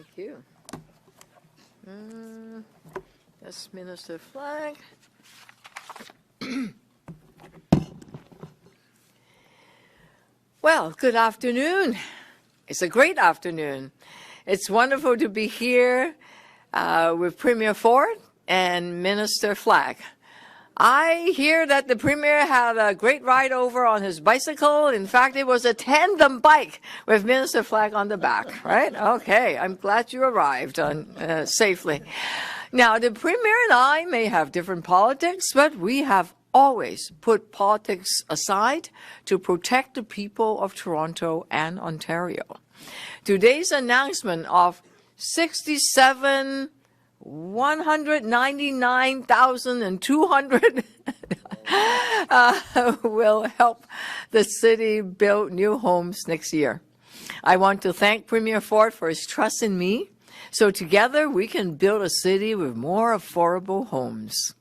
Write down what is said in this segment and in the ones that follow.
Thank you. Yes, Minister Flack. Well, good afternoon. It's a great afternoon. It's wonderful to be here with Premier Ford and Minister Flack. I hear that the Premier had a great ride over on his bicycle. In fact, it was a tandem bike with Minister Flack on the back, right? Okay, I'm glad you arrived safely. Now, the Premier and I may have different politics, but we have always put politics aside to protect the people of Toronto and Ontario. Today's announcement of 199,200 will help the city build new homes next year. I want to thank Premier Ford for his trust in me, so together we can build a city with more affordable homes.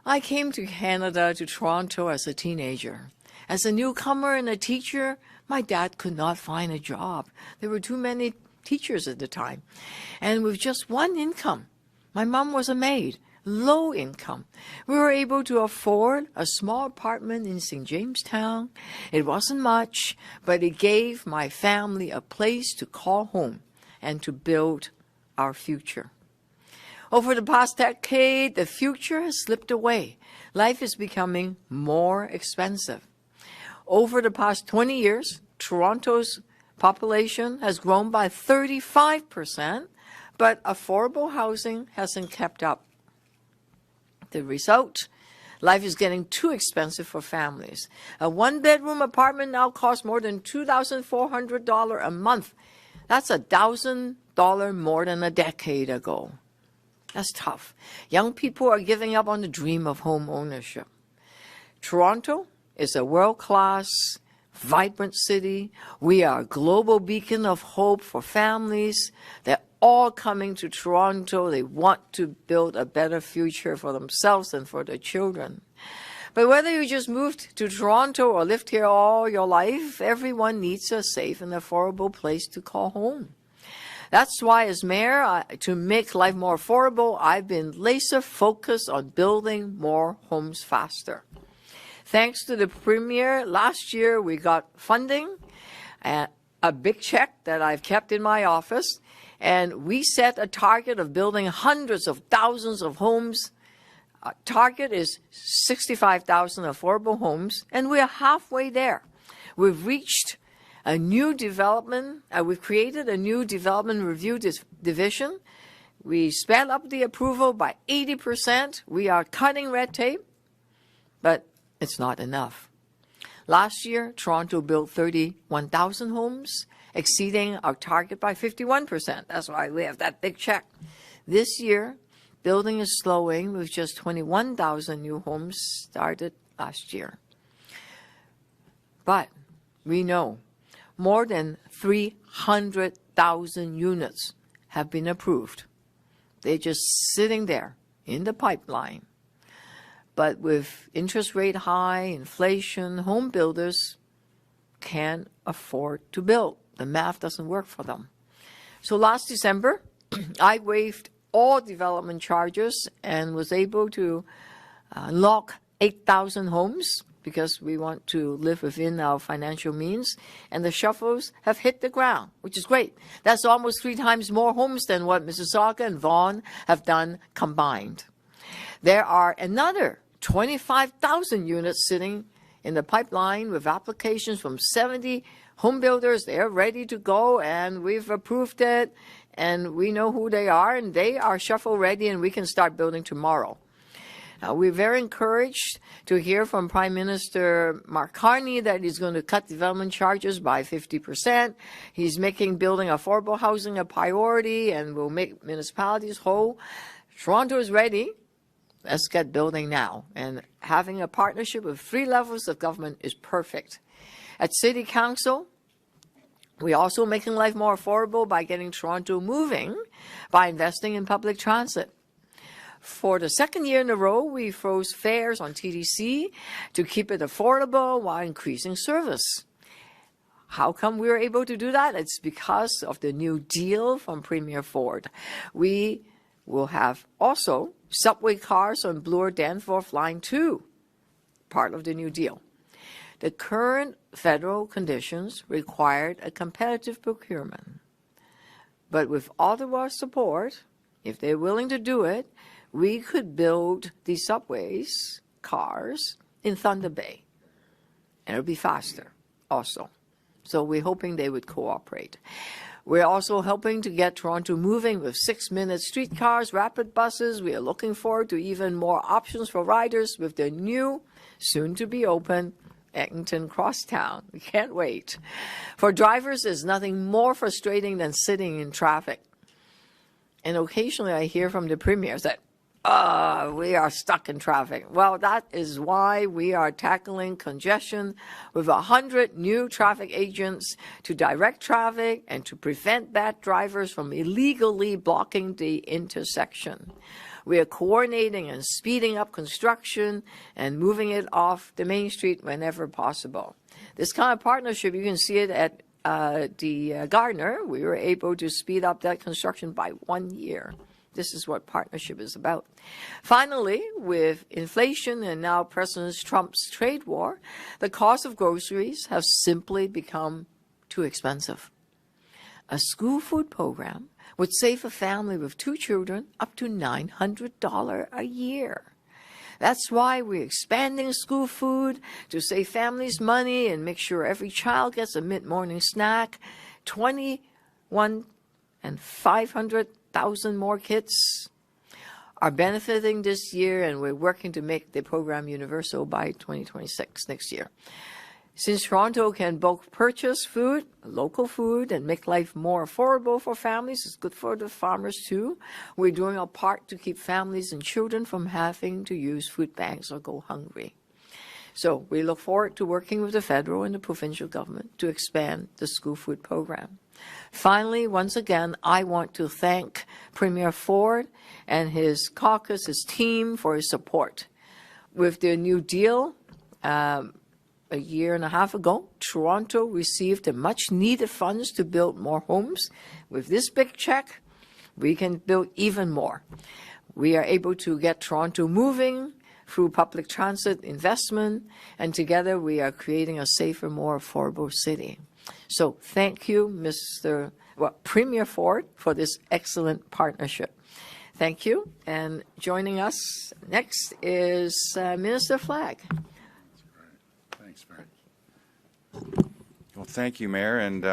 I came to Canada, to Toronto, as a teenager. As a newcomer and a teacher, my dad could not find a job. There were too many teachers at the time. And with just one income, my mom was a maid, low income. We were able to afford a small apartment in St. Jamestown. It wasn't much, but it gave my family a place to call home and to build our future. Over the past decade, the future has slipped away. Life is becoming more expensive. Over the past 20 years, Toronto's population has grown by 35%, but affordable housing hasn't kept up. The result, life is getting too expensive for families. A one-bedroom apartment now costs more than $2,400 a month. That's $1,000 more than a decade ago. That's tough. Young people are giving up on the dream of home ownership. Toronto is a world-class, vibrant city. We are a global beacon of hope for families. They're all coming to Toronto. They want to build a better future for themselves and for their children. But whether you just moved to Toronto or lived here all your life, everyone needs a safe and affordable place to call home. That's why, as mayor, to make life more affordable, I've been laser focused on building more homes faster. Thanks to the Premier, last year we got funding, a big check that I've kept in my office, and we set a target of building hundreds of thousands of homes. Our target is 65,000 affordable homes, and we're halfway there. We've reached a new development, we've created a new development review division. We sped up the approval by 80%. We are cutting red tape, but it's not enough. Last year, Toronto built 31,000 homes, exceeding our target by 51%. That's why we have that big check. This year, building is slowing with just 21,000 new homes started last year. But we know more than 300,000 units have been approved. They're just sitting there in the pipeline. But with interest rate high, inflation, home builders can't afford to build. The math doesn't work for them. So last December, I waived all development charges and was able to unlock 8,000 homes because we want to live within our financial means, and the shovels have hit the ground, which is great. That's almost 3 times more homes than what Mississauga and Vaughan have done combined. There are another 25,000 units sitting in the pipeline with applications from 70 home builders. They're ready to go, and we've approved it, and we know who they are, and they are shovel ready, and we can start building tomorrow. We're very encouraged to hear from Prime Minister Mark Carney that he's going to cut development charges by 50%. He's making building affordable housing a priority and will make municipalities whole. Toronto is ready. Let's get building now. And having a partnership with 3 levels of government is perfect. At City Council, we're also making life more affordable by getting Toronto moving by investing in public transit. For the second year in a row, we froze fares on TTC to keep it affordable while increasing service. How come we were able to do that? It's because of the New Deal from Premier Ford. We will have also subway cars on Bloor Danforth Line 2, part of the New Deal. The current federal conditions required a competitive procurement. But with Ottawa's support, if they're willing to do it, we could build these subways, cars, in Thunder Bay. And it'll be faster also. So we're hoping they would cooperate. We're also helping to get Toronto moving with 6-minute streetcars, rapid buses. We are looking forward to even more options for riders with the new, soon-to-be-open, Eglinton Crosstown. We can't wait. For drivers, there's nothing more frustrating than sitting in traffic. And occasionally I hear from the premiers that, we are stuck in traffic. Well, that is why we are tackling congestion with 100 new traffic agents to direct traffic and to prevent bad drivers from illegally blocking the intersection. We are coordinating and speeding up construction and moving it off the main street whenever possible. This kind of partnership, you can see it at the Gardner. We were able to speed up that construction by 1 year. This is what partnership is about. Finally, with inflation and now President Trump's trade war, the cost of groceries have simply become too expensive. A school food program would save a family with 2 children up to $900 a year. That's why we're expanding school food to save families money and make sure every child gets a mid-morning snack. 21 and 500,000 more kids are benefiting this year, and we're working to make the program universal by 2026, next year. Since Toronto can both purchase food, local food, and make life more affordable for families, it's good for the farmers too. We're doing our part to keep families and children from having to use food banks or go hungry. So we look forward to working with the federal and the provincial government to expand the school food program. Finally, once again, I want to thank Premier Ford and his caucus, his team, for his support. With the New Deal, a year and a half ago, Toronto received the much-needed funds to build more homes. With this big check, we can build even more. We are able to get Toronto moving through public transit investment, and together we are creating a safer, more affordable city. So thank you, Premier Ford, for this excellent partnership. Thank you. And joining us next is Minister Flack. Thanks, Mary. Well, thank you, Mayor, and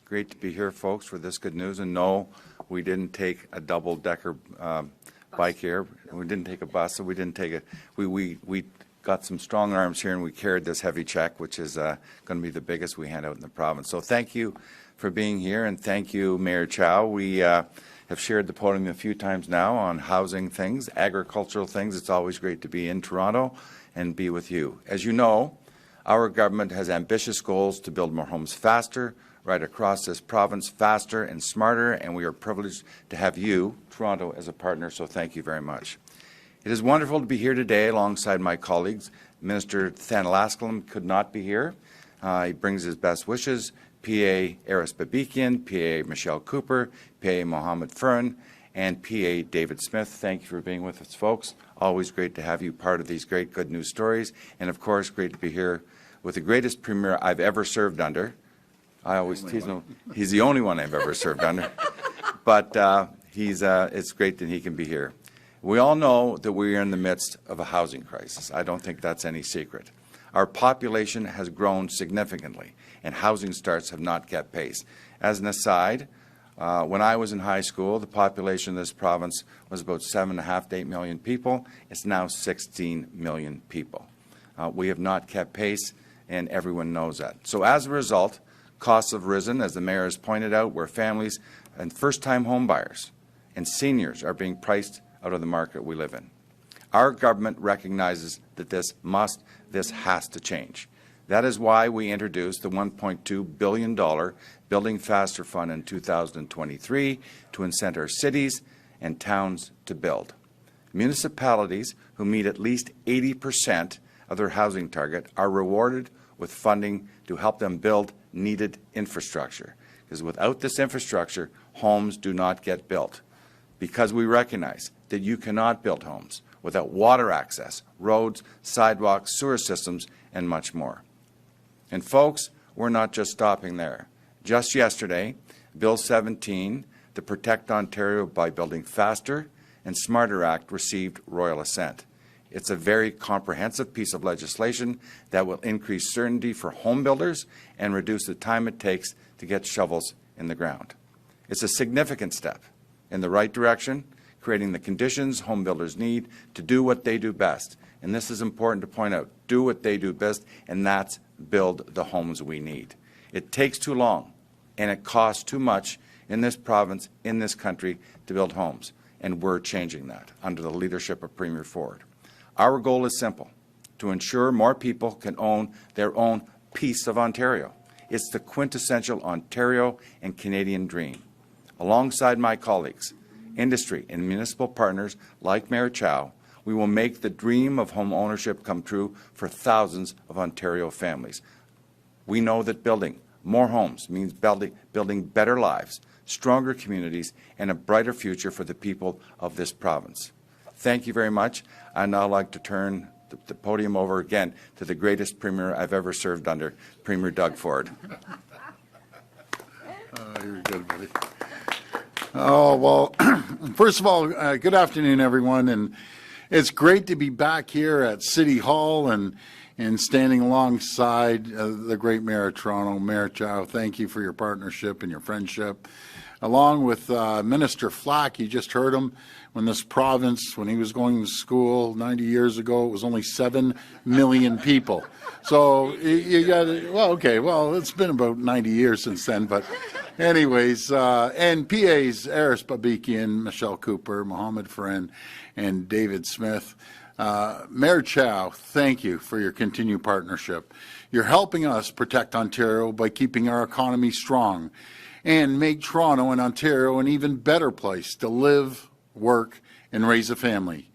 great to be here, folks, for this good news. And no, we didn't take a double-decker bike here. We didn't take a bus, so we didn't take it. We got some strong arms here, and we carried this heavy check, which is going to be the biggest we hand out in the province. So thank you for being here, and thank you, Mayor Chow. We have shared the podium a few times now on housing things, agricultural things. It's always great to be in Toronto and be with you. As you know, our government has ambitious goals to build more homes faster, right across this province, faster and smarter, and we are privileged to have you, Toronto, as a partner, so thank you very much. It is wonderful to be here today alongside my colleagues. Minister Thanalaskalum could not be here. He brings his best wishes. PA Aris Babikian, PA Michelle Cooper, PA Mohammed Fern, and PA David Smith. Thank you for being with us, folks. Always great to have you part of these great good news stories. And of course, great to be here with the greatest premier I've ever served under. I always tease him. He's the only one I've ever served under. But it's great that he can be here. We all know that we are in the midst of a housing crisis. I don't think that's any secret. Our population has grown significantly, and housing starts have not kept pace. As an aside, when I was in high school, the population of this province was about 7.5 to 8 million people. It's now 16 million people. We have not kept pace, and everyone knows that. So as a result, costs have risen, as the mayor has pointed out, where families and first-time home buyers and seniors are being priced out of the market we live in. Our government recognizes that this has to change. That is why we introduced the $1.2 billion Building Faster Fund in 2023 to incent our cities and towns to build. Municipalities who meet at least 80% of their housing target are rewarded with funding to help them build needed infrastructure. Because without this infrastructure, homes do not get built. Because we recognize that you cannot build homes without water access, roads, sidewalks, sewer systems, and much more. And folks, we're not just stopping there. Just yesterday, Bill 17, the Protect Ontario by Building Faster and Smarter Act, received royal assent. It's a very comprehensive piece of legislation that will increase certainty for home builders and reduce the time it takes to get shovels in the ground. It's a significant step in the right direction, creating the conditions home builders need to do what they do best. And this is important to point out, do what they do best, and that's build the homes we need. It takes too long, and it costs too much in this province, in this country, to build homes. And we're changing that under the leadership of Premier Ford. Our goal is simple, to ensure more people can own their own piece of Ontario. It's the quintessential Ontario and Canadian dream. Alongside my colleagues, industry and municipal partners like Mayor Chow, we will make the dream of home ownership come true for thousands of Ontario families. We know that building more homes means building better lives, stronger communities, and a brighter future for the people of this province. Thank you very much. I'd now like to turn the podium over again to the greatest Premier I've ever served under, Premier Doug Ford. You're good, buddy. Oh, well, first of all, good afternoon, everyone. And it's great to be back here at City Hall and standing alongside the great Mayor of Toronto, Mayor Chow. Thank you for your partnership and your friendship. Along with Minister Flack, you just heard him, when this province, when he was going to school 90 years ago, it was only 7 million people. So you got well, okay, well, it's been about 90 years since then, but anyways, and PAs, Aris Babikian, Michelle Cooper, Mohammed Friend, and David Smith. Mayor Chow, thank you for your continued partnership. You're helping us protect Ontario by keeping our economy strong and make Toronto and Ontario an even better place to live, work, and raise a family.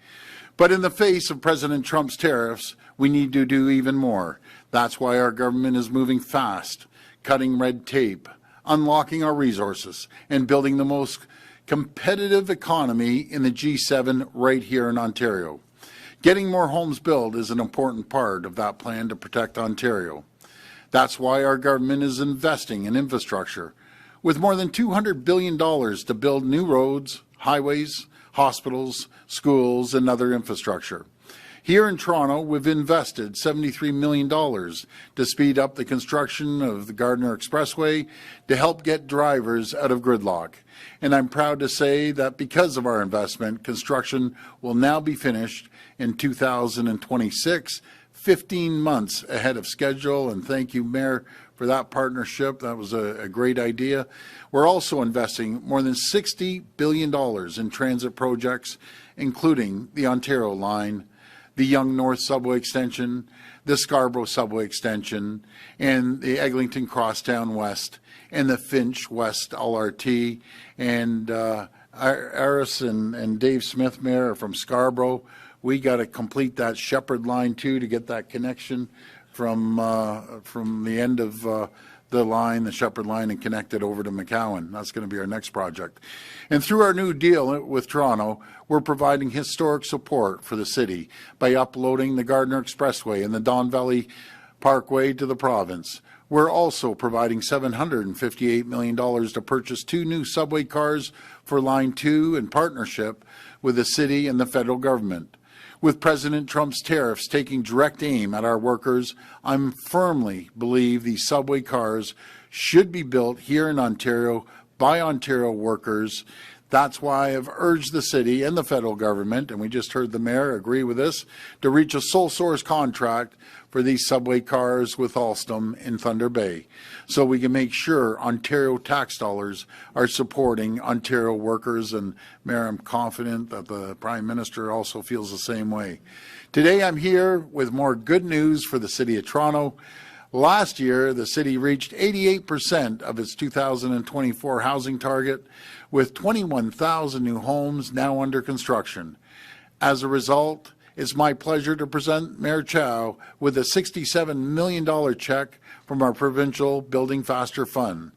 But in the face of President Trump's tariffs, we need to do even more. That's why our government is moving fast, cutting red tape, unlocking our resources, and building the most competitive economy in the G7 right here in Ontario. Getting more homes built is an important part of that plan to protect Ontario. That's why our government is investing in infrastructure, with more than $200 billion to build new roads, highways, hospitals, schools, and other infrastructure. Here in Toronto, we've invested $73 million to speed up the construction of the Gardiner Expressway to help get drivers out of gridlock. And I'm proud to say that because of our investment, construction will now be finished in 2026, 15 months ahead of schedule. And thank you, Mayor, for that partnership. That was a great idea. We're also investing more than $60 billion in transit projects, including the Ontario Line, the Yonge North Subway Extension, the Scarborough Subway Extension, and the Eglinton Crosstown West, and the Finch West LRT. And Aris and Dave Smith, Mayor, from Scarborough. We got to complete that Shepherd Line too to get that connection from the end of the line, the Shepherd Line, and connect it over to McCowan. That's going to be our next project. And through our new deal with Toronto, we're providing historic support for the city by uploading the Gardiner Expressway and the Don Valley Parkway to the province. We're also providing $758 million to purchase 2 new subway cars for Line 2 in partnership with the city and the federal government. With President Trump's tariffs taking direct aim at our workers, I firmly believe these subway cars should be built here in Ontario by Ontario workers. That's why I've urged the city and the federal government, and we just heard the mayor agree with this, to reach a sole source contract for these subway cars with Alstom in Thunder Bay, so we can make sure Ontario tax dollars are supporting Ontario workers. And Mayor, I'm confident that the Prime Minister also feels the same way. Today I'm here with more good news for the City of Toronto. Last year, the city reached 88% of its 2024 housing target, with 21,000 new homes now under construction. As a result, it's my pleasure to present Mayor Chow with a $67 million check from our Provincial Building Faster Fund.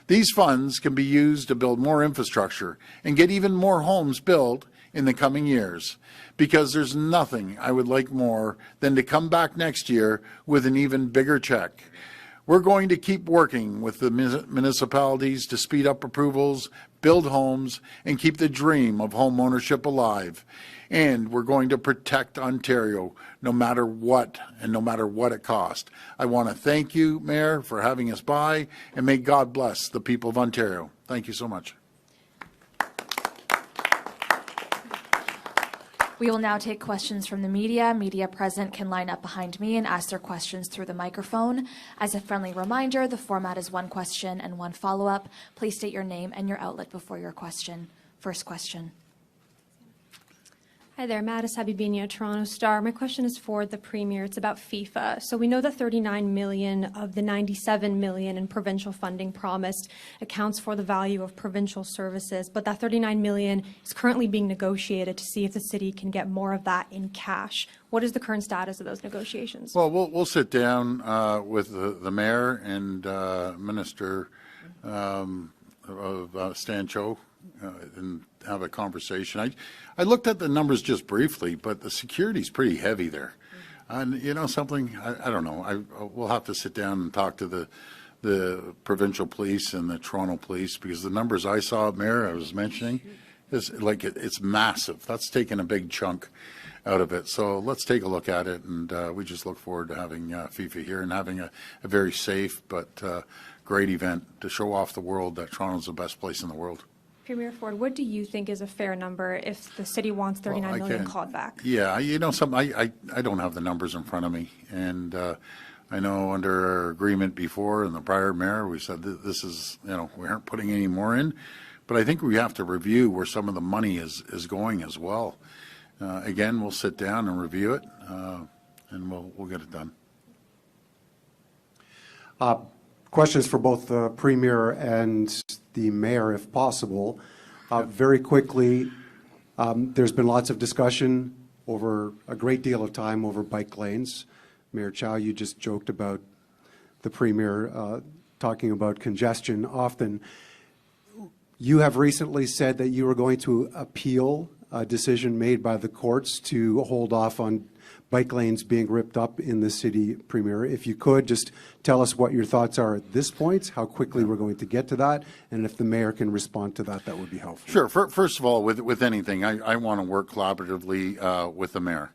These funds can be used to build more infrastructure and get even more homes built in the coming years, because there's nothing I would like more than to come back next year with an even bigger check. We're going to keep working with the municipalities to speed up approvals, build homes, and keep the dream of home ownership alive. And we're going to protect Ontario no matter what, and no matter what it costs. I want to thank you, Mayor, for having us by, and may God bless the people of Ontario. Thank you so much. We will now take questions from the media. Media present can line up behind me and ask their questions through the microphone. As a friendly reminder, the format is one question and one follow-up. Please state your name and your outlet before your question. First question. Hi there, Mattis Habibinho, Toronto Star. My question is for the Premier. It's about FIFA. So we know that 39 million of the 97 million in provincial funding promised accounts for the value of provincial services, but that 39 million is currently being negotiated to see if the city can get more of that in cash. What is the current status of those negotiations? Well, we'll sit down with the Mayor and Minister of Stan Chow and have a conversation. I looked at the numbers just briefly, but the security's pretty heavy there. And you know something, I don't know. We'll have to sit down and talk to the provincial police and the Toronto police, because the numbers I saw, Mayor, I was mentioning, is like it's massive. That's taking a big chunk out of it. So let's take a look at it, and we just look forward to having FIFA here and having a very safe but great event to show off the world that Toronto's the best place in the world. Premier Ford, what do you think is a fair number if the city wants 39 million called back? Yeah, you know something, I don't have the numbers in front of me, and I know under our agreement before and the prior mayor, we said that this is, you know, we aren't putting any more in, but I think we have to review where some of the money is going as well. Again, we'll sit down and review it, and we'll get it done. Questions for both the Premier and the Mayor, if possible. Very quickly, there's been lots of discussion over a great deal of time over bike lanes. Mayor Chow, you just joked about the Premier talking about congestion often. You have recently said that you are going to appeal a decision made by the courts to hold off on bike lanes being ripped up in the city, Premier. If you could, just tell us what your thoughts are at this point, how quickly we're going to get to that, and if the Mayor can respond to that, that would be helpful. Sure. First of all, with anything, I want to work collaboratively with the Mayor.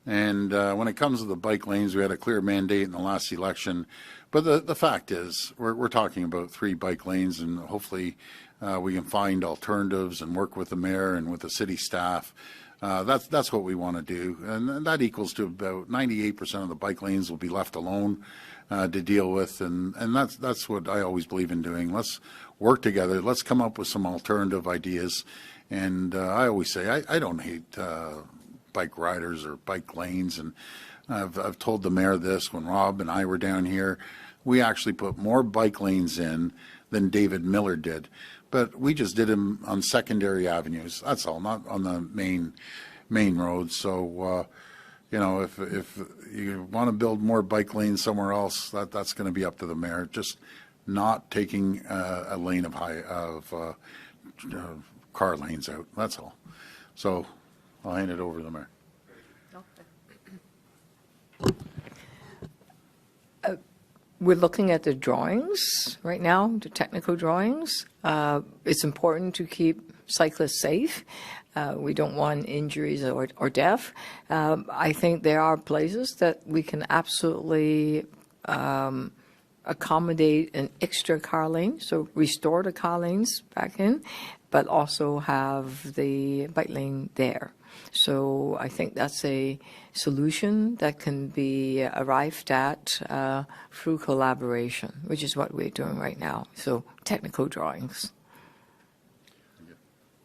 And when it comes to the bike lanes, we had a clear mandate in the last election. But the fact is, we're talking about 3 bike lanes, and hopefully we can find alternatives and work with the Mayor and with the city staff. That's what we want to do, and that equals to about 98% of the bike lanes will be left alone to deal with, and that's what I always believe in doing. Let's work together. Let's come up with some alternative ideas, and I always say I don't hate bike riders or bike lanes, and I've told the Mayor this when Rob and I were down here. We actually put more bike lanes in than David Miller did. But we just did them on secondary avenues. That's all, not on the main roads. So, you know, if you want to build more bike lanes somewhere else, that's going to be up to the Mayor. Just not taking a lane of car lanes out. That's all. So I'll hand it over to the Mayor. We're looking at the drawings right now, the technical drawings. It's important to keep cyclists safe. We don't want injuries or death. I think there are places that we can absolutely accommodate an extra car lane, so restore the car lanes back in, but also have the bike lane there. So I think that's a solution that can be arrived at through collaboration, which is what we're doing right now. So technical drawings.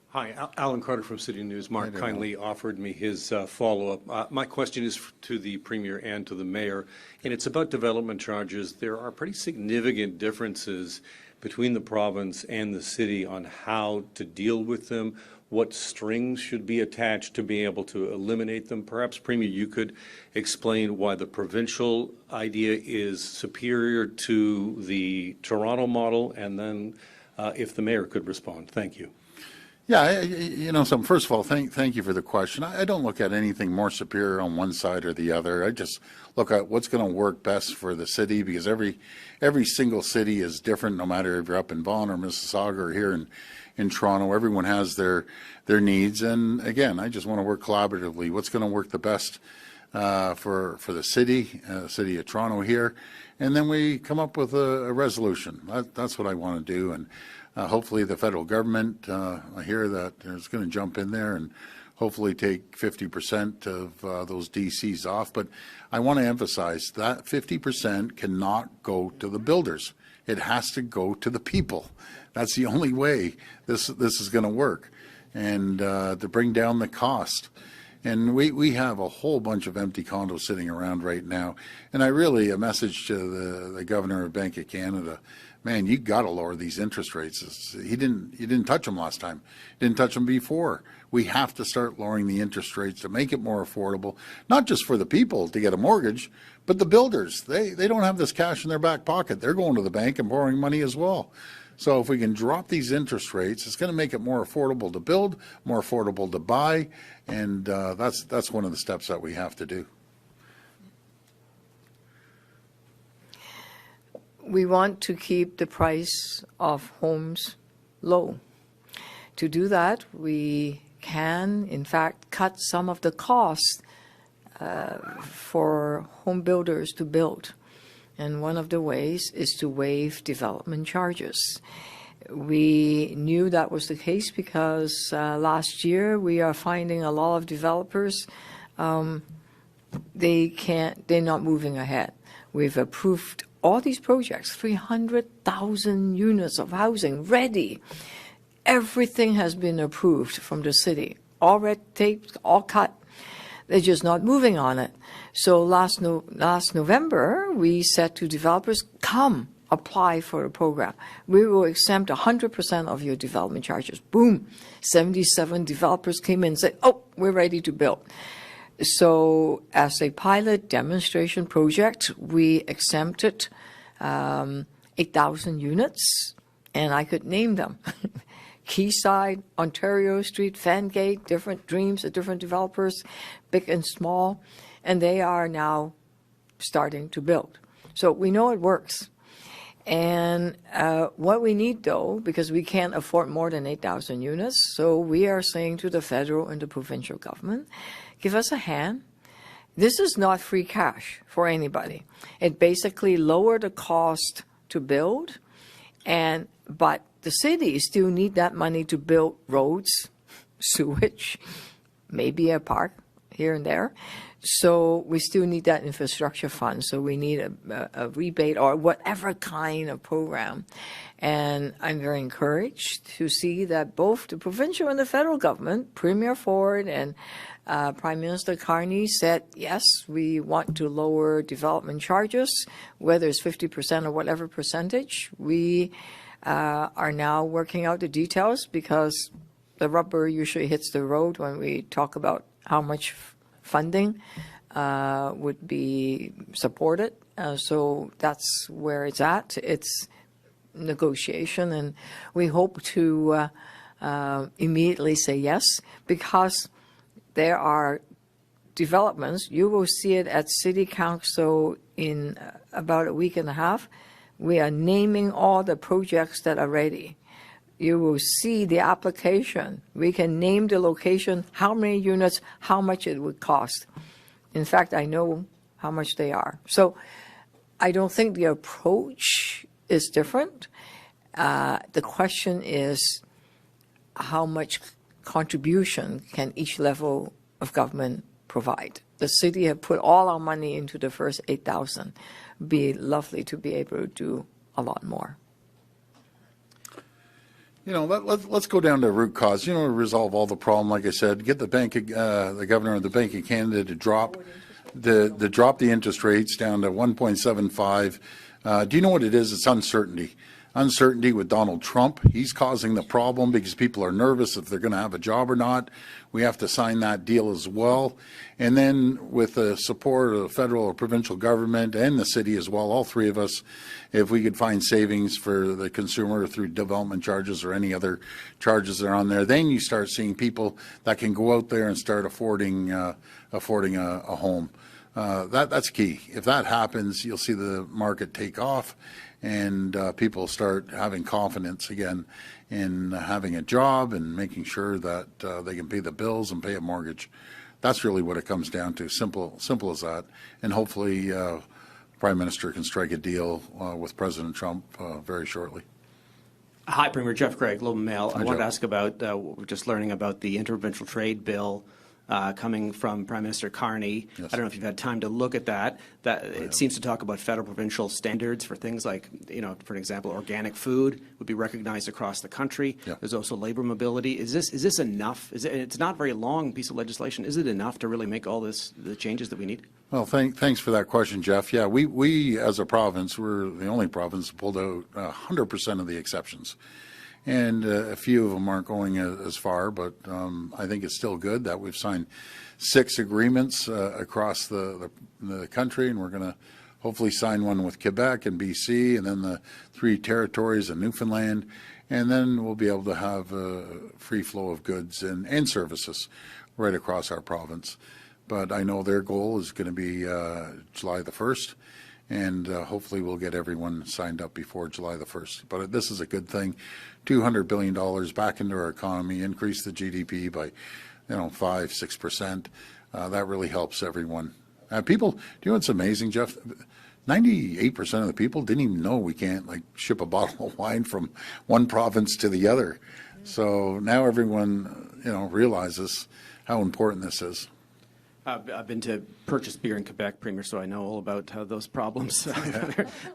Hi, Alan Carter from City News. Mark kindly offered me his follow-up. My question is to the Premier and to the Mayor, and it's about development charges. There are pretty significant differences between the province and the city on how to deal with them. what strings should be attached to being able to eliminate them. Perhaps, Premier, you could explain why the provincial idea is superior to the Toronto model, and then if the mayor could respond. Thank you. Yeah, so first of all, thank you for the question. I don't look at anything more superior on one side or the other. I just look at what's going to work best for the city, because every single city is different, no matter if you're up in Vaughan or Mississauga or here in Toronto. Everyone has their needs. And again, I just want to work collaboratively. What's going to work the best for the city of Toronto here? And then we come up with a resolution. That's what I want to do. And hopefully the federal government, I hear that is going to jump in there and hopefully take 50% of those DCs off. But I want to emphasize that 50% cannot go to the builders. It has to go to the people. That's the only way this is going to work, and to bring down the cost. And we have a whole bunch of empty condos sitting around right now. And a message to the Governor of Bank of Canada, man, you got to lower these interest rates. He didn't touch them last time. He didn't touch them before. We have to start lowering the interest rates to make it more affordable, not just for the people to get a mortgage, but the builders. They don't have this cash in their back pocket. They're going to the bank and borrowing money as well. So if we can drop these interest rates, it's going to make it more affordable to build, more affordable to buy, and that's one of the steps that we have to do. We want to keep the price of homes low. To do that, we can, in fact, cut some of the costs for home builders to build. And one of the ways is to waive development charges. We knew that was the case because last year we are finding a lot of developers, they're not moving ahead. We've approved all these projects, 300,000 units of housing ready. Everything has been approved from the city. All red tape, all cut. They're just not moving on it. So last November, we said to developers, come apply for the program. We will exempt 100% of your development charges. Boom, 77 developers came in and said, oh, we're ready to build. So as a pilot demonstration project, we exempted 8,000 units, and I could name them. Quayside, Ontario Street, Fangate, different dreams of different developers, big and small, and they are now starting to build. So we know it works. And what we need, though, because we can't afford more than 8,000 units, so we are saying to the federal and the provincial government, give us a hand. This is not free cash for anybody. It basically lowered the cost to build, but the cities still need that money to build roads, sewage, maybe a park here and there. So we still need that infrastructure fund. So we need a rebate or whatever kind of program. And I'm very encouraged to see that both the provincial and the federal government, Premier Ford and Prime Minister Carney said, yes, we want to lower development charges, whether it's 50% or whatever percentage. We are now working out the details because the rubber usually hits the road when we talk about how much funding would be supported. So that's where it's at. It's negotiation, and we hope to immediately say yes, because there are developments. You will see it at City Council in about a week and a half. We are naming all the projects that are ready. You will see the application. We can name the location, how many units, how much it would cost. In fact, I know how much they are. So I don't think the approach is different. The question is how much contribution can each level of government provide. The city have put all our money into the first 8,000. Be lovely to be able to do a lot more. Let's go down to root cause. Resolve all the problem. Like I said, get the governor of the Bank of Canada to drop the interest rates down to 1.75. Do you know what it is? It's uncertainty. uncertainty with Donald Trump. He's causing the problem because people are nervous if they're going to have a job or not. We have to sign that deal as well. And then with the support of the federal or provincial government and the city as well, all three of us, if we could find savings for the consumer through development charges or any other charges that are on there, then you start seeing people that can go out there and start affording a home. That's key. If that happens, you'll see the market take off, and people start having confidence again in having a job and making sure that they can pay the bills and pay a mortgage. That's really what it comes down to. Simple as that. And hopefully, Prime Minister can strike a deal with President Trump very shortly. Hi, Premier Jeff Gray, Globe and Mail. Hi, I wanted to Jeff. ask about, we're just learning about the interprovincial trade bill coming from Prime Minister Carney. Yes. I don't know if you've had time to look at that. It seems to talk about federal provincial standards for things like, for example, organic food would be recognized across the country. Yeah. There's also labor mobility. Is this enough? It's not a very long piece of legislation. Is it enough to really make all the changes that we need? Well, thanks for that question, Jeff. Yeah, we as a province, we're the only province that pulled out 100% of the exceptions. And a few of them aren't going as far, but I think it's still good that we've signed 6 agreements across the country, and we're going to hopefully sign one with Quebec and BC, and then the 3 territories in Newfoundland, and then we'll be able to have a free flow of goods and services right across our province. But I know their goal is going to be July the 1st. And hopefully we'll get everyone signed up before July the 1st. But this is a good thing. $200 billion back into our economy, increase the GDP by, 5-6%. That really helps everyone. People, do you know what's amazing, Jeff? 98% of the people didn't even know we can't ship a bottle of wine from one province to the other. So now everyone, realizes how important this is. I've been to purchase beer in Quebec, Premier, so I know all about those problems.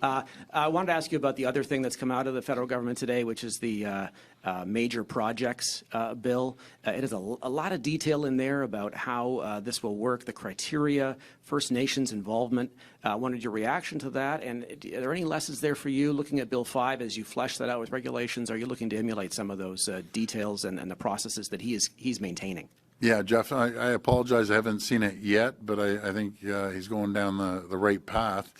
I wanted to ask you about the other thing that's come out of the federal government today, which is the major projects bill. It has a lot of detail in there about how this will work, the criteria, First Nations involvement. I wanted your reaction to that, and are there any lessons there for you looking at Bill 5 as you flesh that out with regulations? Are you looking to emulate some of those details and the processes that he's maintaining? Yeah, Jeff, I apologize. I haven't seen it yet, but I think he's going down the right path.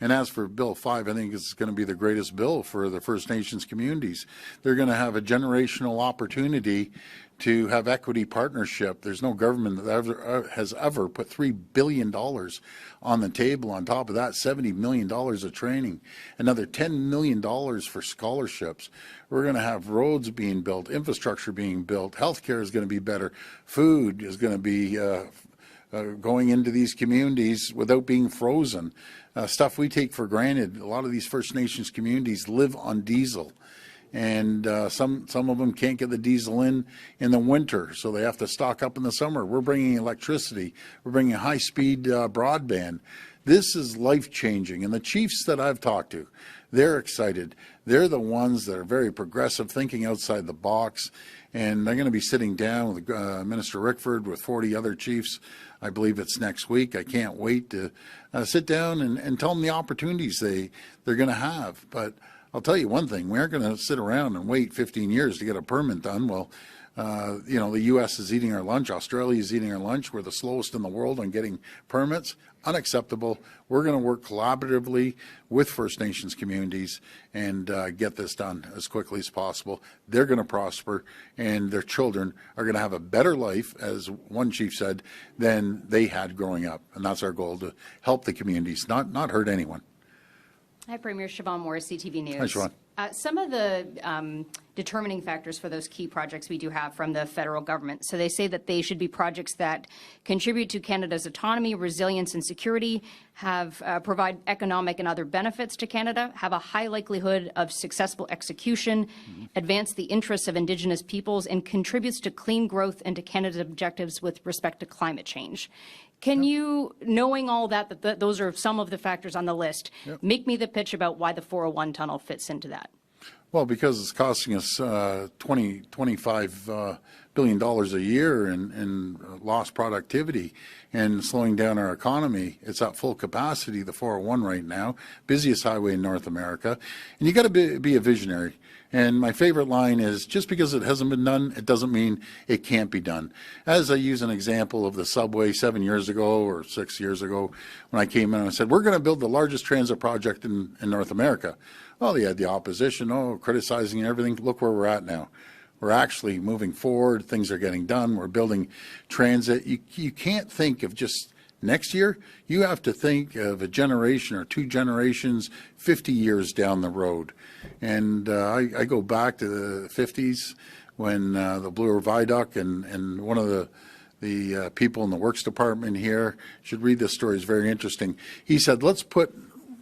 And as for Bill 5, I think it's going to be the greatest bill for the First Nations communities. They're going to have a generational opportunity to have equity partnership. There's no government that has ever put $3 billion on the table. On top of that, $70 million of training, another $10 million for scholarships. We're going to have roads being built, infrastructure being built, healthcare is going to be better, food is going to be going into these communities without being frozen. Stuff we take for granted. A lot of these First Nations communities live on diesel. And some of them can't get the diesel in the winter, so they have to stock up in the summer. We're bringing electricity. We're bringing high-speed broadband. This is life-changing, and the chiefs that I've talked to, they're excited. They're the ones that are very progressive, thinking outside the box, and they're going to be sitting down with Minister Rickford with 40 other chiefs. I believe it's next week. I can't wait to sit down and tell them the opportunities they're going to have. But I'll tell you one thing, we aren't going to sit around and wait 15 years to get a permit done. Well, the U.S. is eating our lunch. Australia is eating our lunch. We're the slowest in the world on getting permits. Unacceptable. We're going to work collaboratively with First Nations communities and get this done as quickly as possible. They're going to prosper, and their children are going to have a better life, as one chief said, than they had growing up. And that's our goal, to help the communities, not hurt anyone. Hi, Premier. Siobhan Morris, CTV News. Hi, Siobhan. Some of the determining factors for those key projects we do have from the federal government. So they say that they should be projects that contribute to Canada's autonomy, resilience, and security, provide economic and other benefits to Canada, have a high likelihood of successful execution, advance the interests of Indigenous peoples, and contributes to clean growth and to Canada's objectives with respect to climate change. Can you, knowing all that those are some of the factors on the list, make me the pitch about why the 401 tunnel fits into that? Well, because it's costing us $25 billion a year in lost productivity and slowing down our economy. It's at full capacity, the 401 right now, busiest highway in North America. And you got to be a visionary. And my favorite line is, just because it hasn't been done, it doesn't mean it can't be done. As I use an example of the subway 7 years ago or 6 years ago, when I came in and I said, we're going to build the largest transit project in North America. Well, you had the opposition, criticizing everything. Look where we're at now. We're actually moving forward. Things are getting done. We're building transit. You can't think of just next year. You have to think of a generation or 2 generations, 50 years down the road. And I go back to the 50s when the Blue River Viaduct and one of the people in the works department here should read this story. It's very interesting. He said, let's put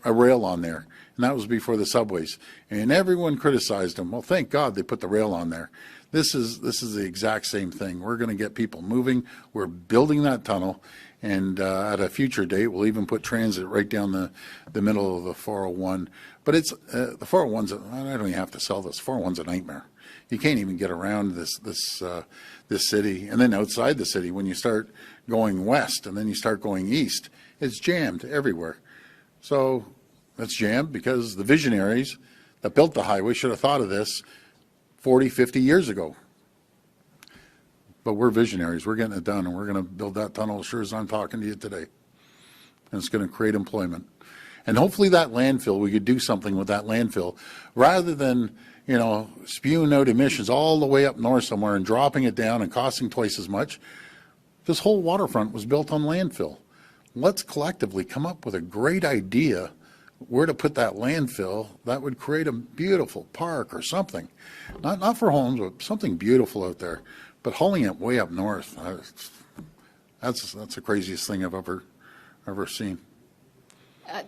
a rail on there. And that was before the subways. And everyone criticized him. Well, thank God they put the rail on there. This is the exact same thing. We're going to get people moving. We're building that tunnel. And at a future date, we'll even put transit right down the middle of the 401. But it's the 401's, I don't even have to sell this. 401's a nightmare. You can't even get around this city. And then outside the city, when you start going west and then you start going east, it's jammed everywhere. So it's jammed because the visionaries that built the highway should have thought of this 40, 50 years ago. But we're visionaries. We're getting it done, and we're going to build that tunnel as sure as I'm talking to you today. And it's going to create employment. And hopefully that landfill, we could do something with that landfill rather than, spewing out emissions all the way up north somewhere and dropping it down and costing twice as much. This whole waterfront was built on landfill. Let's collectively come up with a great idea where to put that landfill that would create a beautiful park or something. Not for homes, but something beautiful out there. But hauling it way up north, that's the craziest thing I've ever seen.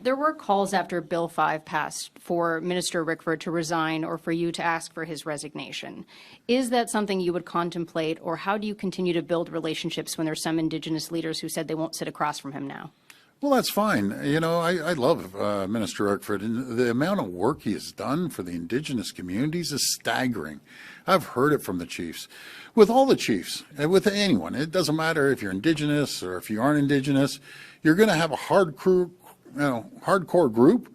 There were calls after Bill 5 passed for Minister Rickford to resign or for you to ask for his resignation. Is that something you would contemplate, or how do you continue to build relationships when there's some Indigenous leaders who said they won't sit across from him now? Well, that's fine. I love Minister Rickford, and the amount of work he has done for the Indigenous communities is staggering. I've heard it from the chiefs. With all the chiefs, with anyone, it doesn't matter if you're Indigenous or if you aren't Indigenous, you're going to have a hardcore group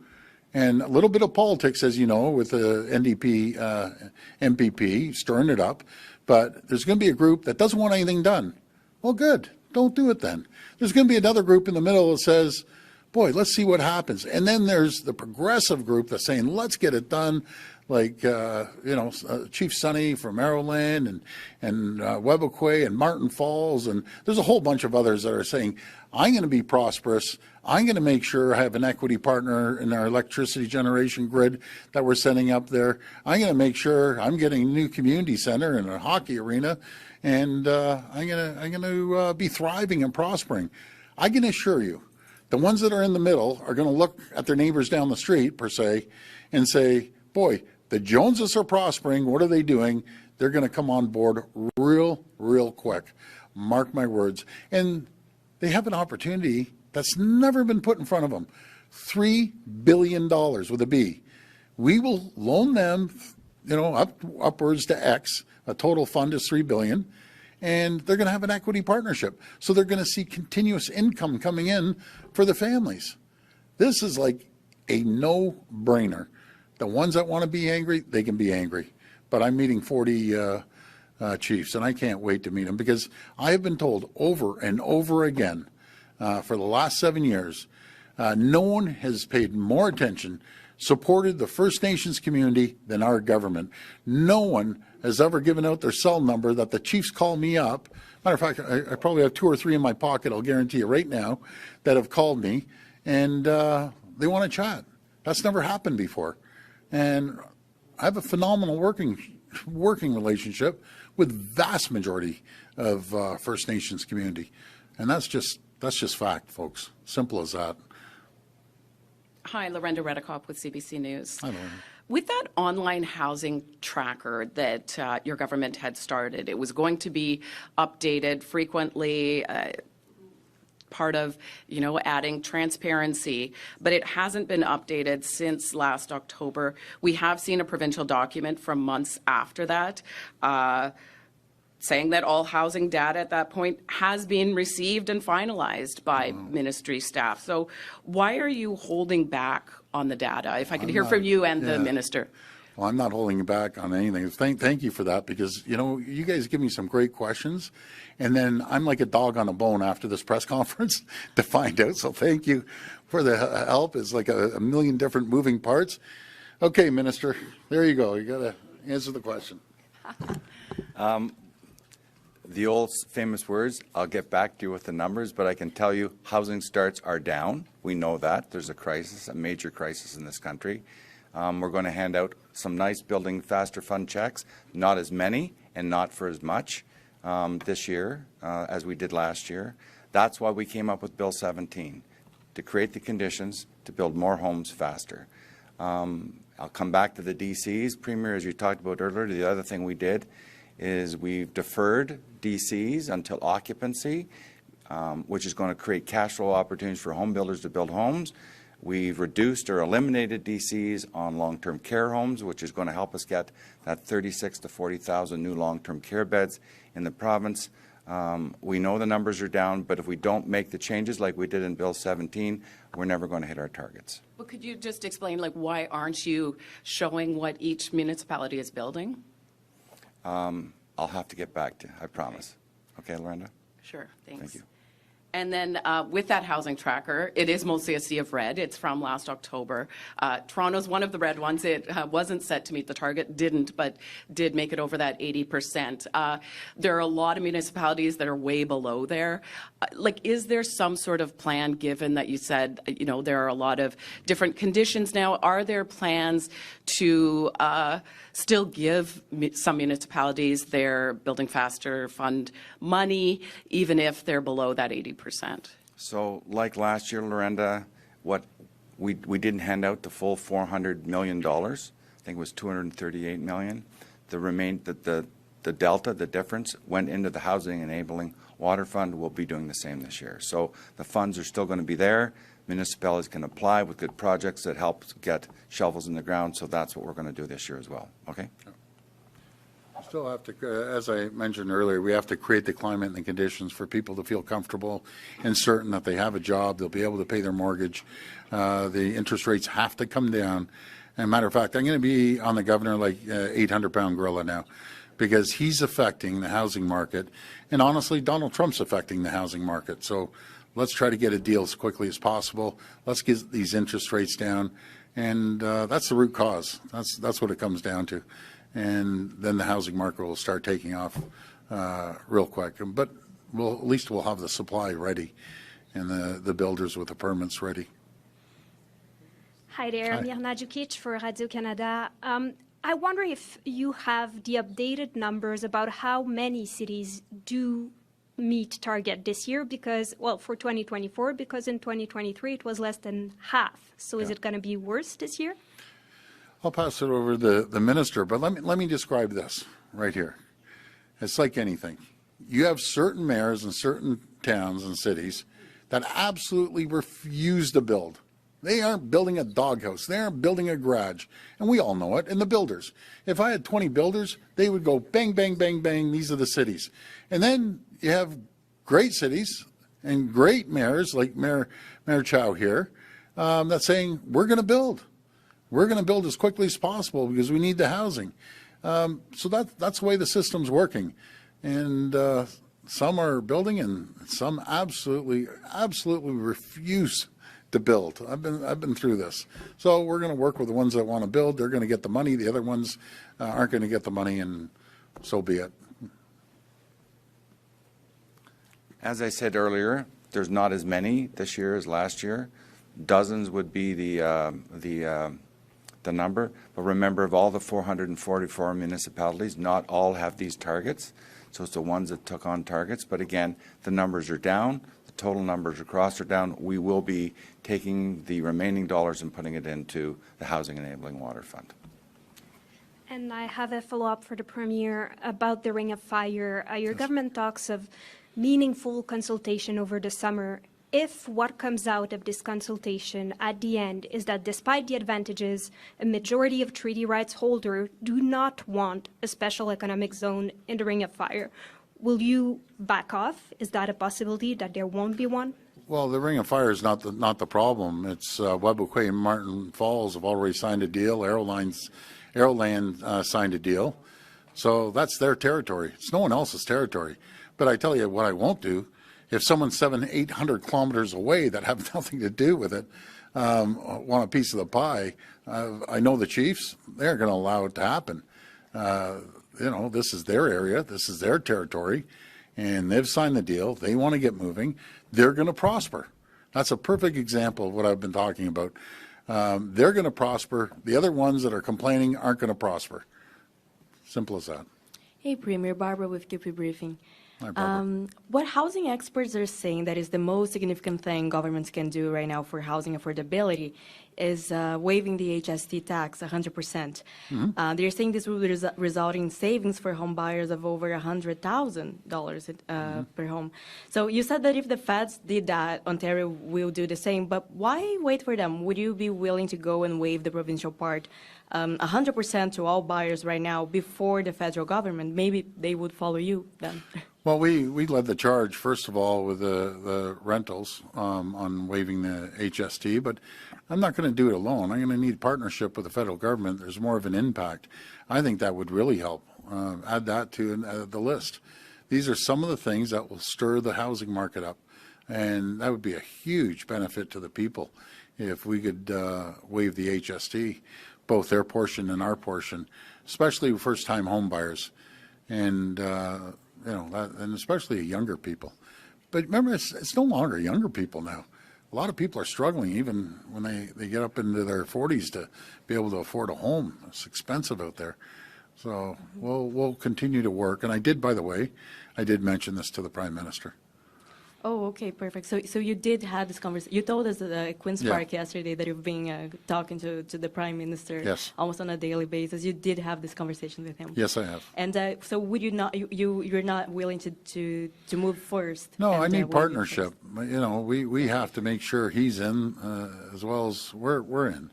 and a little bit of politics, as you know, with the NDP MPP stirring it up. But there's going to be a group that doesn't want anything done. Well, good. Don't do it then. There's going to be another group in the middle that says, boy, let's see what happens. And then there's the progressive group that's saying, let's get it done, like, Chief Sonny from Maryland and Webequay and Martin Falls. And there's a whole bunch of others that are saying, I'm going to be prosperous. I'm going to make sure I have an equity partner in our electricity generation grid that we're setting up there. I'm going to make sure I'm getting a new community center and a hockey arena. And I'm going to be thriving and prospering. I can assure you, the ones that are in the middle are going to look at their neighbors down the street, per se, and say, boy, the Joneses are prospering. What are they doing? They're going to come on board real quick. Mark my words. And they have an opportunity that's never been put in front of them. $3 billion with a B. We will loan them, upwards to X. A total fund is $3 billion, and they're going to have an equity partnership. So they're going to see continuous income coming in for the families. This is like a no-brainer. The ones that want to be angry, they can be angry. But I'm meeting 40 chiefs, and I can't wait to meet them because I have been told over and over again for the last 7 years, no one has paid more attention, supported the First Nations community than our government. No one has ever given out their cell number that the chiefs call me up. Matter of fact, I probably have 2 or 3 in my pocket, I'll guarantee you right now, that have called me, and they want to chat. That's never happened before. And I have a phenomenal working relationship with vast majority of First Nations community. And that's just fact, folks. Simple as that. Hi, Lorenda Redekop with CBC News. Hi, Lorenda. With that online housing tracker that your government had started, it was going to be updated frequently. part of, adding transparency, but it hasn't been updated since last October. We have seen a provincial document from months after that, saying that all housing data at that point has been received and finalized by ministry staff. So why are you holding back on the data? If I could hear from you and the minister. Well, I'm not holding back on anything. Thank you for that, because, you guys give me some great questions, and then I'm like a dog on a bone after this press conference to find out. So thank you for the help. It's like a million different moving parts. Okay, Minister, there you go. You got to answer the question. The old famous words, I'll get back to you with the numbers, but I can tell you housing starts are down. We know that. There's a crisis, a major crisis in this country. We're going to hand out some nice Building Faster Fund checks, not as many and not for as much this year as we did last year. That's why we came up with Bill 17, to create the conditions to build more homes faster. I'll come back to the DCs. Premier, as you talked about earlier, the other thing we did is we've deferred DCs until occupancy, which is going to create cash flow opportunities for home builders to build homes. We've reduced or eliminated DCs on long-term care homes, which is going to help us get that 36 to 40,000 new long-term care beds in the province. We know the numbers are down, but if we don't make the changes like we did in Bill 17, we're never going to hit our targets. Well, could you just explain, why aren't you showing what each municipality is building? I'll have to get back to you, I promise. Okay, Lorenda? Sure, thanks. Thank you. And then with that housing tracker, it is mostly a sea of red. It's from last October. Toronto's one of the red ones. It wasn't set to meet the target, but did make it over that 80%. There are a lot of municipalities that are way below there. Is there some sort of plan, given that you said, there are a lot of different conditions now? Are there plans to still give some municipalities their Building Faster Fund money, even if they're below that 80%? So like last year, Lorenda, what we didn't hand out the full $400 million. I think it was $238 million. The delta, the difference, went into the Housing Enabling Water Fund. We'll be doing the same this year. So the funds are still going to be there. Municipalities can apply with good projects that help get shovels in the ground. So that's what we're going to do this year as well. Okay? Still have to, as I mentioned earlier, we have to create the climate and the conditions for people to feel comfortable and certain that they have a job, they'll be able to pay their mortgage. The interest rates have to come down. And matter of fact, I'm going to be on the governor like 800-pound gorilla now, because he's affecting the housing market. And honestly, Donald Trump's affecting the housing market. So let's try to get a deal as quickly as possible. Let's get these interest rates down. And that's the root cause. That's what it comes down to. And then the housing market will start taking off real quick. But at least we'll have the supply ready and the builders with the permits ready. Hi there, Mirna Djukic for Radio-Canada. I wonder if you have the updated numbers about how many cities do meet target this year, because, well, for 2024, because in 2023 it was less than half. So is it going to be worse this year? I'll pass it over to the minister, but let me describe this right here. It's like anything. You have certain mayors in certain towns and cities that absolutely refuse to build. They aren't building a doghouse. They aren't building a garage. And we all know it. And the builders. If I had 20 builders, they would go bang, bang, bang, bang. These are the cities. And then you have great cities and great mayors like Mayor Chow here that's saying, we're going to build. We're going to build as quickly as possible because we need the housing. So that's the way the system's working. And some are building and some absolutely refuse to build. I've been through this. So we're going to work with the ones that want to build. They're going to get the money. The other ones aren't going to get the money, and so be it. As I said earlier, there's not as many this year as last year. Dozens would be the number. But remember, of all the 444 municipalities, not all have these targets. So it's the ones that took on targets. But again, the numbers are down. The total numbers across are down. We will be taking the remaining dollars and putting it into the Housing Enabling Water Fund. And I have a follow-up for the Premier about the Ring of Fire. Your government talks of meaningful consultation over the summer. if what comes out of this consultation at the end is that despite the advantages, a majority of treaty rights holders do not want a special economic zone in the Ring of Fire, will you back off? Is that a possibility that there won't be one? Well, the Ring of Fire is not the problem. It's Webequie and Martin Falls have already signed a deal. Aeroland signed a deal. So that's their territory. It's no one else's territory. But I tell you what I won't do. If someone 700-800 kilometers away that have nothing to do with it want a piece of the pie, I know the chiefs, they're going to allow it to happen. This is their area, this is their territory, and they've signed the deal. They want to get moving. They're going to prosper. That's a perfect example of what I've been talking about. They're going to prosper. The other ones that are complaining aren't going to prosper. Simple as that. Hey, Premier, Barbara with QP Briefing. Hi, Barbara. What housing experts are saying that is the most significant thing governments can do right now for housing affordability is waiving the HST tax 100%. They're saying this will result in savings for home buyers of over $100,000 per home. So you said that if the feds did that, Ontario will do the same, but why wait for them? Would you be willing to go and waive the provincial part 100% to all buyers right now before the federal government? Maybe they would follow you then. Well, we led the charge, first of all, with the rentals on waiving the HST, but I'm not going to do it alone. I'm going to need partnership with the federal government. There's more of an impact. I think that would really help. Add that to the list. These are some of the things that will stir the housing market up, and that would be a huge benefit to the people if we could waive the HST, both their portion and our portion, especially first-time home buyers. And and especially younger people. But remember, it's no longer younger people now. A lot of people are struggling even when they get up into their 40s to be able to afford a home. It's expensive out there. So we'll continue to work. And I did, by the way, I did mention this to the Prime Minister. Oh, okay, perfect. So you did have this conversation. You told us at Queen's Park yesterday that you've been talking to the Prime Minister almost on a daily basis. You did have this conversation with him. Yes, I have. And so would you not? You're not willing to move first? No, I need partnership. We have to make sure he's in as well as we're in.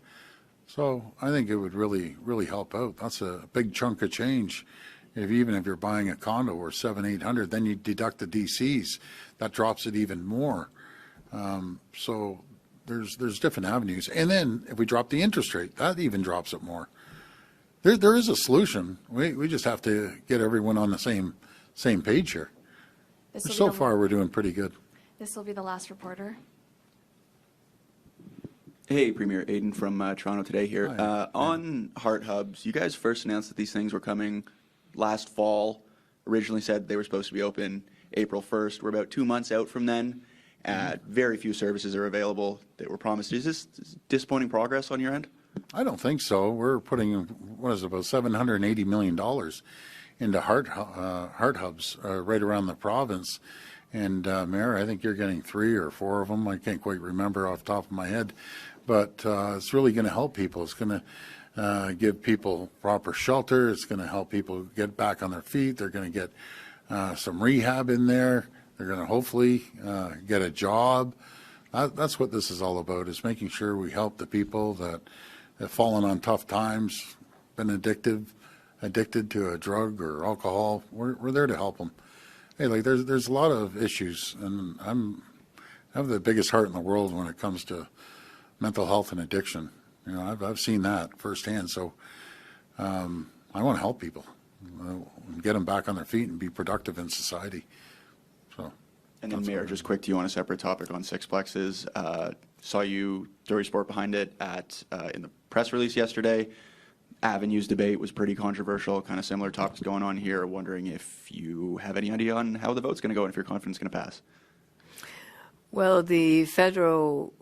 So I think it would really help out. That's a big chunk of change. Even if you're buying a condo or 700-800, then you deduct the DCs. That drops it even more. So there's different avenues. And then if we drop the interest rate, that even drops it more. There is a solution. We just have to get everyone on the same page here. So far, we're doing pretty good. This will be the last reporter. Hey, Premier Aiden from Toronto Today here. On Heart Hubs, you guys first announced that these things were coming last fall. Originally said they were supposed to be open April 1st. We're about 2 months out from then. Very few services are available that were promised. Is this disappointing progress on your end? I don't think so. We're putting, about $780 million into Heart Hubs right around the province. And Mayor, I think you're getting 3 or 4 of them. I can't quite remember off the top of my head. But it's really going to help people. It's going to give people proper shelter. It's going to help people get back on their feet. They're going to get some rehab in there. They're going to hopefully get a job. That's what this is all about, is making sure we help the people that have fallen on tough times, been addicted to a drug or alcohol. We're there to help them. Hey, there's a lot of issues, and I have the biggest heart in the world when it comes to mental health and addiction. I've seen that firsthand. So I want to help people, get them back on their feet and be productive in society. So. And then, Mayor, just quick to you on a separate topic on sixplexes. Saw you, Dory Sport behind it in the press release yesterday. Avenues debate was pretty controversial, kind of similar topics going on here. Wondering if you have any idea on how the vote's going to go and if you're confident it's going to pass. Well, the federal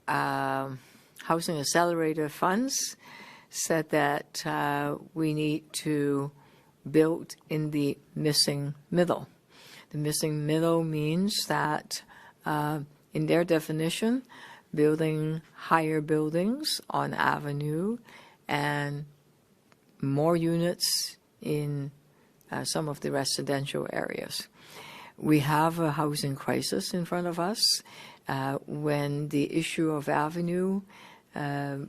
Housing Accelerator funds said that we need to build in the missing middle. The missing middle means that, in their definition, building higher buildings on Avenue and more units in some of the residential areas. We have a housing crisis in front of us. When the issue of avenue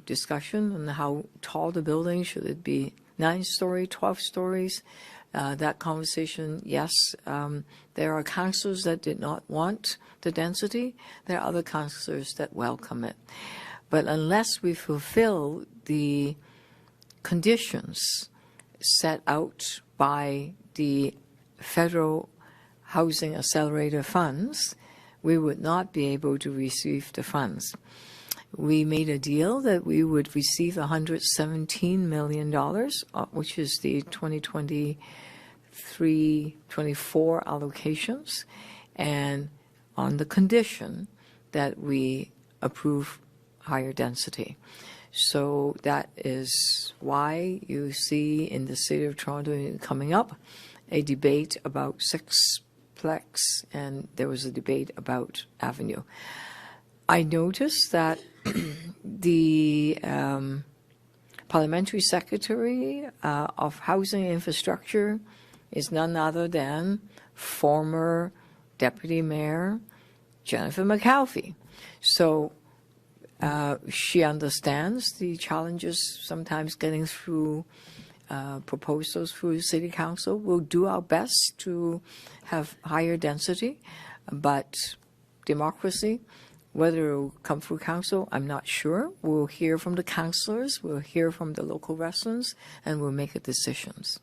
discussion and how tall the building, should it be 9-story, 12 stories, that conversation, yes, there are councillors that did not want the density. There are other councillors that welcome it. But unless we fulfill the conditions set out by the federal housing accelerator funds, we would not be able to receive the funds. We made a deal that we would receive $117 million, which is the 2023-24 allocations, and on the condition that we approve higher density. So that is why you see in the City of Toronto coming up a debate about sixplex, and there was a debate about Avenue. I noticed that the Parliamentary Secretary of Housing and Infrastructure is none other than former Deputy Mayor Jennifer McAuliffe. So she understands the challenges sometimes getting through proposals through City Council. We'll do our best to have higher density, but democracy, whether it will come through council, I'm not sure. We'll hear from the councillors, we'll hear from the local residents, and we'll make decisions.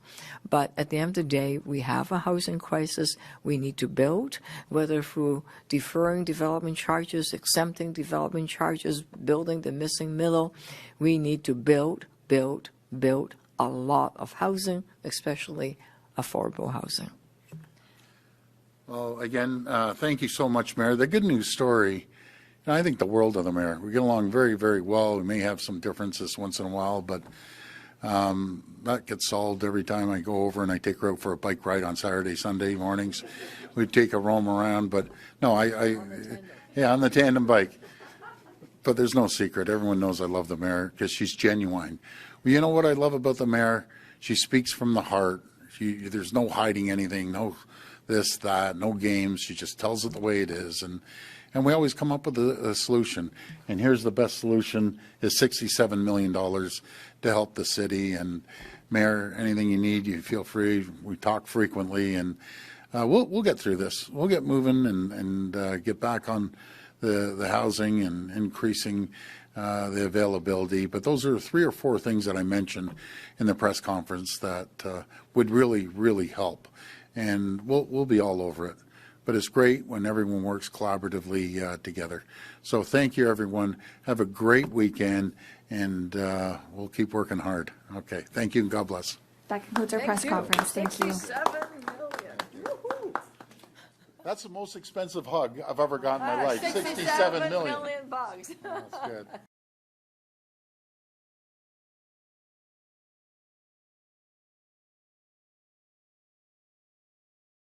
But at the end of the day, we have a housing crisis. We need to build, whether through deferring development charges, exempting development charges, building the missing middle. We need to build a lot of housing, especially affordable housing. Well, again, thank you so much, Mayor. The good news story, and I think the world of the Mayor. We get along very, very well. We may have some differences once in a while, but that gets solved every time I go over and I take her out for a bike ride on Saturday, Sunday mornings. We take a roam around, but no, yeah, on the tandem bike. But there's no secret. Everyone knows I love the Mayor because she's genuine. Well, you know what I love about the Mayor? She speaks from the heart. There's no hiding anything, no this, that, no games. She just tells it the way it is. And we always come up with a solution. And here's the best solution is $67 million to help the city. And Mayor, anything you need, you feel free. We talk frequently, and we'll get through this. We'll get moving and get back on the housing and increasing the availability. But those are 3 or 4 things that I mentioned in the press conference that would really, really help. And we'll be all over it. But it's great when everyone works collaboratively together. So thank you, everyone. Have a great weekend, and we'll keep working hard. Okay, thank you, and God bless. That concludes our press conference. Thank you. 67 million. Woo-hoo. That's the most expensive hug I've ever gotten in my life. $67 million. $67 million bucks. That's good.